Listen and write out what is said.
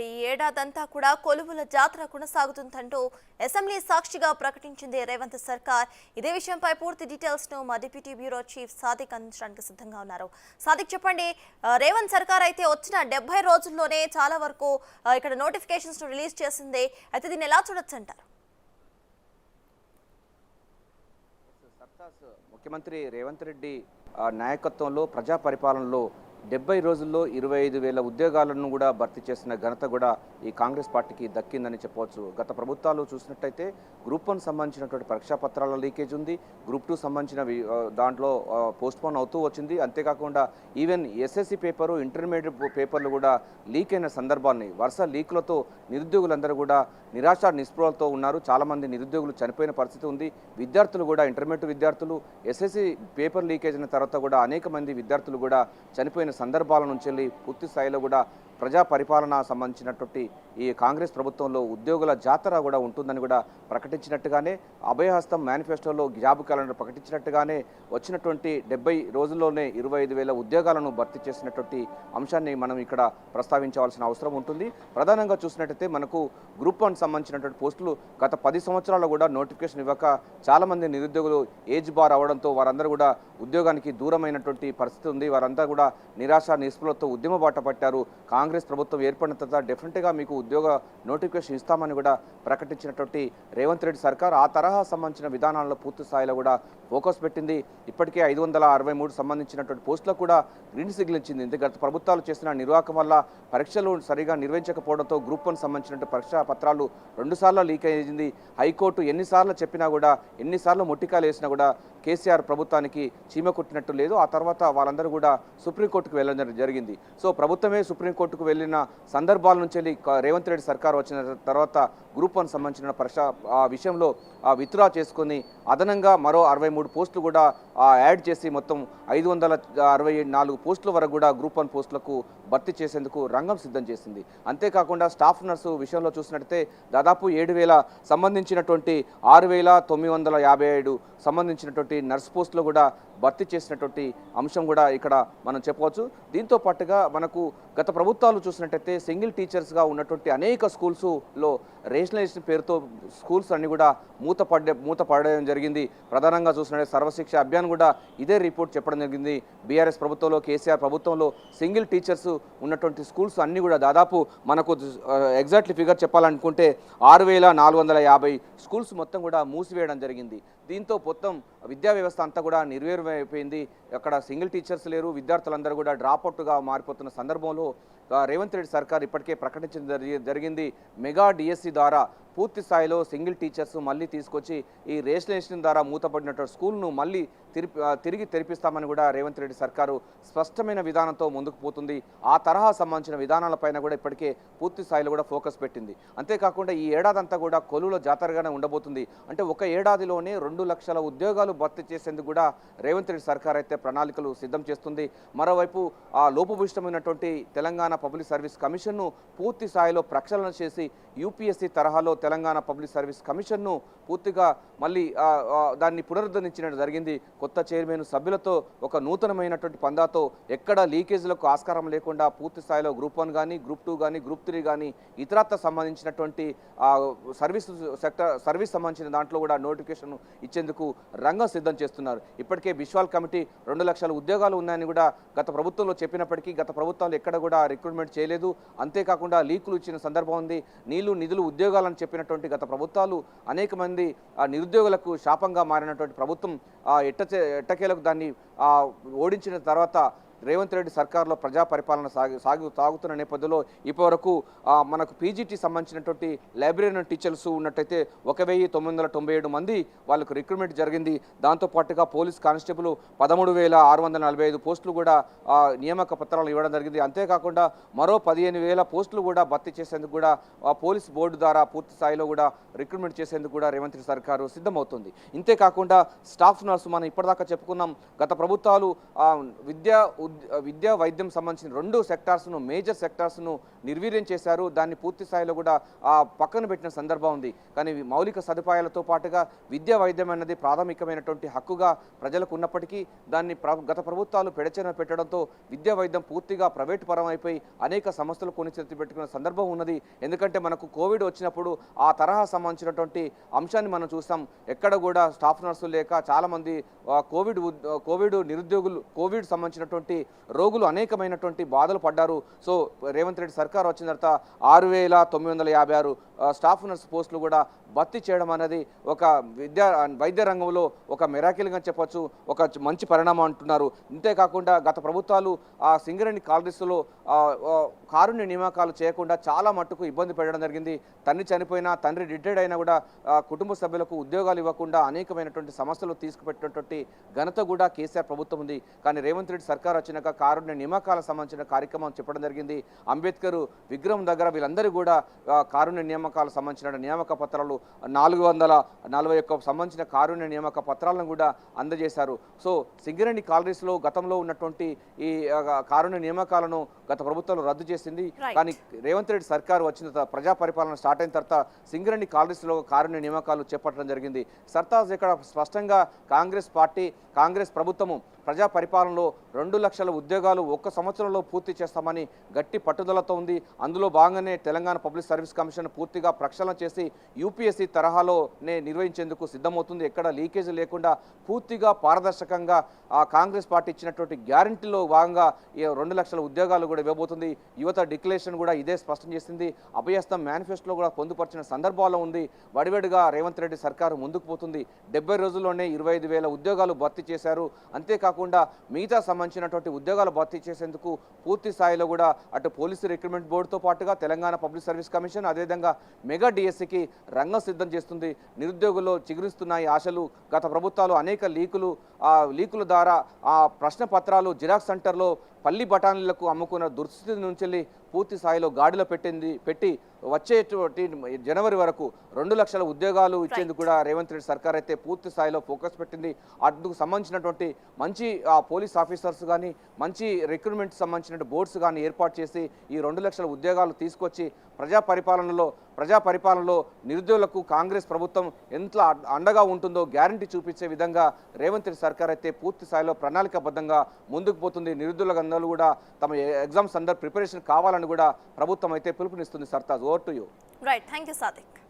ఈ ఏడాదంతా కూడా కొలువుల జాతర కొనసాగుతుందంటూ అసెంబ్లీ సాక్షిగా ప్రకటించింది రేవంత్ సర్కార్. ఇదే విషయంపై పూర్తి డీటెయిల్స్ ను మా డిప్యూటీ బ్యూరో చీఫ్ సాదిక్ అందించడానికి సిద్ధంగా ఉన్నారు. సాదిక్ చెప్పండి, రేవంత్ సర్కార్ అయితే వచ్చిన 70 రోజుల్లోనే చాలా వరకు ఇక్కడ నోటిఫికేషన్స్ ను రిలీజ్ చేసింది. అయితే దీన్ని ఎలా చూడొచ్చు అంటారు? ముఖ్యమంత్రి రేవంత్ రెడ్డి నాయకత్వంలో ప్రజా పరిపాలనలో 70 రోజుల్లో 25,000 ఉద్యోగాలను కూడా భర్తీ చేసిన ఘనత కూడా ఈ కాంగ్రెస్ పార్టీకి దక్కిందని చెప్పవచ్చు. గత ప్రభుత్వాలు చూసినట్టయితే గ్రూప్ 1 సంబంధించినటువంటి పరీక్షా పత్రాల లీకేజ్ ఉంది, గ్రూప్ 2 సంబంధించిన దాంట్లో పోస్ట్పోన్ అవుతూ వచ్చింది. అంతేకాకుండా ఈవెన్ ఎస్ఎస్సి పేపరు, ఇంటర్మీడియట్ పేపర్లు కూడా లీక్ అయిన సందర్భాన్ని వరుస లీకులతో నిరుద్యోగులందరూ కూడా నిరాశ నిస్పృహలతో ఉన్నారు. చాలామంది నిరుద్యోగులు చనిపోయిన పరిస్థితి ఉంది. విద్యార్థులు కూడా ఇంటర్మీడియట్ విద్యార్థులు ఎస్ఎస్సి పేపర్ లీకేజ్ అయిన తర్వాత కూడా అనేక మంది విద్యార్థులు కూడా చనిపోయిన సందర్భాల నుంచి వెళ్ళి పూర్తి స్థాయిలో కూడా ప్రజా పరిపాలన సంబంధించినటువంటి ఈ కాంగ్రెస్ ప్రభుత్వంలో ఉద్యోగుల జాతర కూడా ఉంటుందని కూడా ప్రకటించినట్టుగానే అభయహస్తం మేనిఫెస్టోలో జాబ్ క్యాలెండర్ ప్రకటించినట్టుగానే వచ్చినటువంటి 70 రోజుల్లోనే 25,000 ఉద్యోగాలను భర్తీ చేసినటువంటి అంశాన్ని మనం ఇక్కడ ప్రస్తావించవలసిన అవసరం ఉంటుంది. ప్రధానంగా చూసినట్టయితే మనకు గ్రూప్ 1 సంబంధించినటువంటి పోస్టులు గత 10 సంవత్సరాల్లో కూడా నోటిఫికేషన్ ఇవ్వక చాలామంది నిరుద్యోగులు ఏజ్ బార్ అవడంతో వారందరూ కూడా ఉద్యోగానికి దూరమైనటువంటి పరిస్థితి ఉంది. వారంతా కూడా నిరాశ నిస్పృహలతో ఉద్యమ బాట పట్టారు. కాంగ్రెస్ ప్రభుత్వం ఏర్పడిన తర్వాత డెఫినెట్గా మీకు ఉద్యోగ నోటిఫికేషన్ ఇస్తామని కూడా ప్రకటించినటువంటి రేవంత్ రెడ్డి సర్కార్ ఆ తరహా సంబంధించిన విధానాల్లో పూర్తి స్థాయిలో కూడా ఫోకస్ పెట్టింది. ఇప్పటికే 563 సంబంధించినటువంటి పోస్టులకు కూడా గ్రీన్ సిగ్నల్ ఇచ్చింది. గత ప్రభుత్వాలు చేసిన నిర్వాహకం వల్ల పరీక్షలు సరిగా నిర్వహించకపోవడంతో గ్రూప్ 1 సంబంధించినటువంటి పరీక్షా పత్రాలు 2 సార్లు లీక్ అయ్యింది. హైకోర్టు ఎన్నిసార్లు చెప్పినా కూడా, ఎన్నిసార్లు ముట్టికాయలు వేసినా కూడా కేసీఆర్ ప్రభుత్వానికి చీమ కొట్టినట్టు లేదు. ఆ తర్వాత వాళ్ళందరూ కూడా సుప్రీంకోర్టుకు వెళ్ళడం జరిగింది. సో ప్రభుత్వమే సుప్రీంకోర్టుకు వెళ్ళిన సందర్భాల నుంచి వెళ్ళి రేవంత్ రెడ్డి సర్కార్ వచ్చిన తర్వాత గ్రూప్ 1 సంబంధించిన పరీక్ష విషయంలో విత్డ్రా చేసుకొని అదనంగా మరో 63 పోస్టులు కూడా యాడ్ చేసి మొత్తం 564 పోస్టుల వరకు కూడా గ్రూప్ 1 పోస్టులకు భర్తీ చేసేందుకు రంగం సిద్ధం చేసింది. అంతేకాకుండా స్టాఫ్ నర్సు విషయంలో చూసినట్టయితే దాదాపు 7,000 సంబంధించినటువంటి 6,957 సంబంధించినటువంటి నర్స్ పోస్టులు కూడా భర్తీ చేసినటువంటి అంశం కూడా ఇక్కడ మనం చెప్పవచ్చు. దీంతో పాటుగా మనకు గత ప్రభుత్వాలు చూసినట్టయితే సింగిల్ టీచర్స్గా ఉన్నటువంటి అనేక స్కూల్స్లో రేషనలైజేషన్ పేరుతో స్కూల్స్ అన్ని కూడా మూతపడడం జరిగింది. ప్రధానంగా చూసినట్టే సర్వశిక్ష అభియాన్ కూడా ఇదే రిపోర్ట్ చెప్పడం జరిగింది. బీఆర్ఎస్ ప్రభుత్వంలో, కేసీఆర్ ప్రభుత్వంలో సింగిల్ టీచర్స్ ఉన్నటువంటి స్కూల్స్ అన్నీ కూడా దాదాపు మనకు ఎగ్జాక్ట్లీ ఫిగర్ చెప్పాలనుకుంటే 6,450 స్కూల్స్ మొత్తం కూడా మూసివేయడం జరిగింది. దీంతో మొత్తం విద్యా వ్యవస్థ అంతా కూడా నిర్వీర్యమైపోయింది. అక్కడ సింగిల్ టీచర్స్ లేరు, విద్యార్థులందరూ కూడా డ్రాప్అవుట్గా మారిపోతున్న సందర్భంలో రేవంత్ రెడ్డి సర్కార్ ఇప్పటికే ప్రకటించడం జరిగింది. మెగా డిఎస్సి ద్వారా పూర్తి స్థాయిలో సింగిల్ టీచర్స్ మళ్ళీ తీసుకొచ్చి ఈ రేషనలైజేషన్ ద్వారా మూతపడినటువంటి స్కూల్ను మళ్ళీ తిరిగి తెరిపిస్తామని కూడా రేవంత్ రెడ్డి సర్కారు స్పష్టమైన విధానంతో ముందుకు పోతుంది. ఆ తరహా సంబంధించిన విధానాలపైన కూడా ఇప్పటికే పూర్తి స్థాయిలో కూడా ఫోకస్ పెట్టింది. అంతేకాకుండా ఈ ఏడాదంతా కూడా కొలువుల జాతరగానే ఉండబోతుంది. అంటే ఒక ఏడాదిలోనే 2 లక్షల ఉద్యోగాలు భర్తీ చేసేందుకు కూడా రేవంత్ రెడ్డి సర్కార్ అయితే ప్రణాళికలు సిద్ధం చేస్తుంది. మరోవైపు ఆ లోపభూయిష్టమైనటువంటి తెలంగాణ పబ్లిక్ సర్వీస్ కమిషన్ను పూర్తి స్థాయిలో ప్రక్షాళన చేసి యూపీఎస్సీ తరహాలో తెలంగాణ పబ్లిక్ సర్వీస్ కమిషన్ను పూర్తిగా మళ్ళీ దాన్ని పునరుద్ధరించినట్టు జరిగింది. కొత్త చైర్మన్ సభ్యులతో ఒక నూతనమైనటువంటి పందాతో ఎక్కడ లీకేజీలకు ఆస్కారం లేకుండా పూర్తి స్థాయిలో గ్రూప్ 1 కానీ, గ్రూప్ 2 కానీ, గ్రూప్ 3 కానీ ఇతరత్ర సంబంధించినటువంటి సర్వీస్ సంబంధించిన దాంట్లో కూడా నోటిఫికేషన్ ఇచ్చేందుకు రంగం సిద్ధం చేస్తున్నారు. ఇప్పటికే బిశ్వాల్ కమిటీ 2 లక్షల ఉద్యోగాలు ఉన్నాయని కూడా గత ప్రభుత్వంలో చెప్పినప్పటికీ గత ప్రభుత్వాలు ఎక్కడ కూడా రిక్రూట్మెంట్ చేయలేదు. అంతేకాకుండా లీకులు ఇచ్చిన సందర్భం ఉంది. నిధులు ఉద్యోగాలను చెప్పినటువంటి గత ప్రభుత్వాలు అనేక మంది నిరుద్యోగులకు శాపంగా మారినటువంటి ప్రభుత్వం ఎట్టకేలకు దాన్ని ఓడించిన తర్వాత రేవంత్ రెడ్డి సర్కార్లో ప్రజా పరిపాలన సాగుతున్న నేపథ్యంలో ఇప్పటివరకు మనకు పీజీటీ సంబంధించినటువంటి లైబ్రరీ టీచర్స్ ఉన్నట్టయితే 1,997 మంది వాళ్ళకు రిక్రూట్మెంట్ జరిగింది. దాంతోపాటుగా పోలీస్ కానిస్టేబుల్ 13,645 పోస్టులు కూడా నియామక పత్రాలు ఇవ్వడం జరిగింది. అంతేకాకుండా మరో 15,000 పోస్టులు కూడా భర్తీ చేసేందుకు కూడా పోలీస్ బోర్డు ద్వారా పూర్తి స్థాయిలో కూడా రిక్రూట్మెంట్ చేసేందుకు కూడా రేవంత్ రెడ్డి సర్కారు ఇంతేకాకుండా స్టాఫ్ నర్సు మనం ఇప్పటిదాకా చెప్పుకున్నాం. గత ప్రభుత్వాలు విద్యా విద్యా వైద్యం సంబంధించిన 2 సెక్టార్స్ను మేజర్ సెక్టార్స్ను నిర్వీర్యం చేశారు. దాన్ని పూర్తి స్థాయిలో కూడా పక్కన పెట్టిన సందర్భం ఉంది. కానీ మౌలిక సదుపాయాలతో పాటుగా విద్యా వైద్యం అన్నది ప్రాథమికమైనటువంటి హక్కుగా ప్రజలకు ఉన్నప్పటికీ దాన్ని గత ప్రభుత్వాలు పెడచెన పెట్టడంతో విద్యా వైద్యం పూర్తిగా ప్రైవేటు పరం అయిపోయి అనేక సమస్యలు కొని చేతి పెట్టుకున్న సందర్భం ఉన్నది. ఎందుకంటే మనకు కోవిడ్ వచ్చినప్పుడు ఆ తరహా సంబంధించినటువంటి అంశాన్ని మనం చూస్తాం. ఎక్కడ కూడా స్టాఫ్ నర్సులు లేక చాలామంది కోవిడ్ నిరుద్యోగులు కోవిడ్ సంబంధించినటువంటి రోగులు అనేకమైనటువంటి బాధలు పడ్డారు. సో రేవంత్ రెడ్డి సర్కార్ వచ్చిన తర్వాత 6,956 స్టాఫ్ నర్స్ పోస్టులు కూడా భర్తీ చేయడం అనేది ఒక వైద్య రంగంలో ఒక మిరాకిల్గా చెప్పొచ్చు, ఒక మంచి పరిణామం అంటున్నారు. ఇంతేకాకుండా గత ప్రభుత్వాలు సింగరేణి కాలనీస్లో కారుణ్య నియామకాలు చేయకుండా చాలా మట్టుకు ఇబ్బంది పెట్టడం జరిగింది. తండ్రి చనిపోయినా, తండ్రి రిటైర్డ్ అయినా కూడా కుటుంబ సభ్యులకు ఉద్యోగాలు ఇవ్వకుండా అనేకమైనటువంటి సమస్యలు తీసుకుపెట్టినటువంటి ఘనత కూడా కేసీఆర్ ప్రభుత్వం ఉంది. కానీ రేవంత్ రెడ్డి సర్కార్ వచ్చినాక కారుణ్య నియామకాలకు సంబంధించిన కార్యక్రమం చెప్పడం జరిగింది. అంబేద్కర్ విగ్రహం దగ్గర వీళ్ళందరూ కూడా కారుణ్య నియామకాలకు సంబంధించిన నియామక పత్రాలు 441 సంబంధించిన కారుణ్య నియామక పత్రాలను కూడా అందజేశారు. సో సింగరేణి కాలనీస్లో గతంలో ఉన్నటువంటి ఈ కారుణ్య నియామకాలను గత ప్రభుత్వం రద్దు చేసింది. కానీ రేవంత్ రెడ్డి సర్కార్ వచ్చిన తర్వాత ప్రజా పరిపాలన స్టార్ట్ అయిన తర్వాత సింగరేణి కాలనీస్లో కారుణ్య నియామకాలు చేపట్టడం జరిగింది. సర్తాజ్ ఇక్కడ స్పష్టంగా కాంగ్రెస్ పార్టీ కాంగ్రెస్ ప్రభుత్వము ప్రజా పరిపాలనలో 2 లక్షల ఉద్యోగాలు 1 సంవత్సరంలో పూర్తి చేస్తామని గట్టి పట్టుదలతో ఉంది. అందులో భాగంగానే తెలంగాణ పబ్లిక్ సర్వీస్ కమిషన్ పూర్తిగా ప్రక్షాళన చేసి యూపీఎస్సీ తరహాలోనే నిర్వహించేందుకు సిద్ధమవుతుంది. ఎక్కడ లీకేజీ లేకుండా పూర్తిగా పారదర్శకంగా కాంగ్రెస్ పార్టీ ఇచ్చినటువంటి గ్యారంటీలో భాగంగా ఈ 2 లక్షల ఉద్యోగాలు కూడా ఇవ్వబోతుంది. యువత డిక్లరేషన్ కూడా ఇదే స్పష్టం చేసింది. అభయస్థం మేనిఫెస్టోలో కూడా పొందుపరిచిన సందర్భాల్లో ఉంది. వడివడిగా రేవంత్ రెడ్డి సర్కారు ముందుకు పోతుంది. 70 రోజుల్లోనే 25,000 ఉద్యోగాలు భర్తీ చేశారు. అంతేకాకుండా మిగతా సంబంధించినటువంటి ఉద్యోగాలు భర్తీ చేసేందుకు పూర్తి స్థాయిలో కూడా అటు పోలీసు రిక్రూట్మెంట్ బోర్డుతో పాటుగా తెలంగాణ పబ్లిక్ సర్వీస్ కమిషన్ అదేవిధంగా మెగా డిఎస్సికి రంగం సిద్ధం చేస్తుంది. నిరుద్యోగుల్లో చిగురిస్తున్నాయి ఆశలు. గత ప్రభుత్వాలు అనేక లీకుల ద్వారా ప్రశ్న పత్రాలు జిరాక్స్ సెంటర్లో పల్లి బఠానీలకు అమ్ముకున్న దుస్థితి నుంచి పూర్తి స్థాయిలో గాడిలో పెట్టి వచ్చేటువంటి జనవరి వరకు 2 లక్షల ఉద్యోగాలు ఇచ్చేందుకు కూడా రేవంత్ రెడ్డి సర్కార్ అయితే పూర్తి స్థాయిలో ఫోకస్ పెట్టింది. అందుకు సంబంధించినటువంటి మంచి పోలీస్ ఆఫీసర్స్ కానీ మంచి రిక్రూట్మెంట్ సంబంధించిన బోర్డ్స్ కానీ ఏర్పాటు చేసి ఈ 2 లక్షల ఉద్యోగాలు తీసుకొచ్చి ప్రజా పరిపాలనలో నిరుద్యోగులకు కాంగ్రెస్ ప్రభుత్వం ఎంత అండగా ఉంటుందో గ్యారంటీ చూపించే విధంగా రేవంత్ రెడ్డి సర్కార్ అయితే పూర్తి స్థాయిలో ప్రణాళికాబద్ధంగా ముందుకు పోతుంది. నిరుద్యోగులందరూ కూడా తమ ఎగ్జామ్స్ ప్రిపరేషన్ కావాలని కూడా ప్రభుత్వం అయితే పిలుపునిస్తుంది. Sartaj, over to you. Right, thank you Sadiq.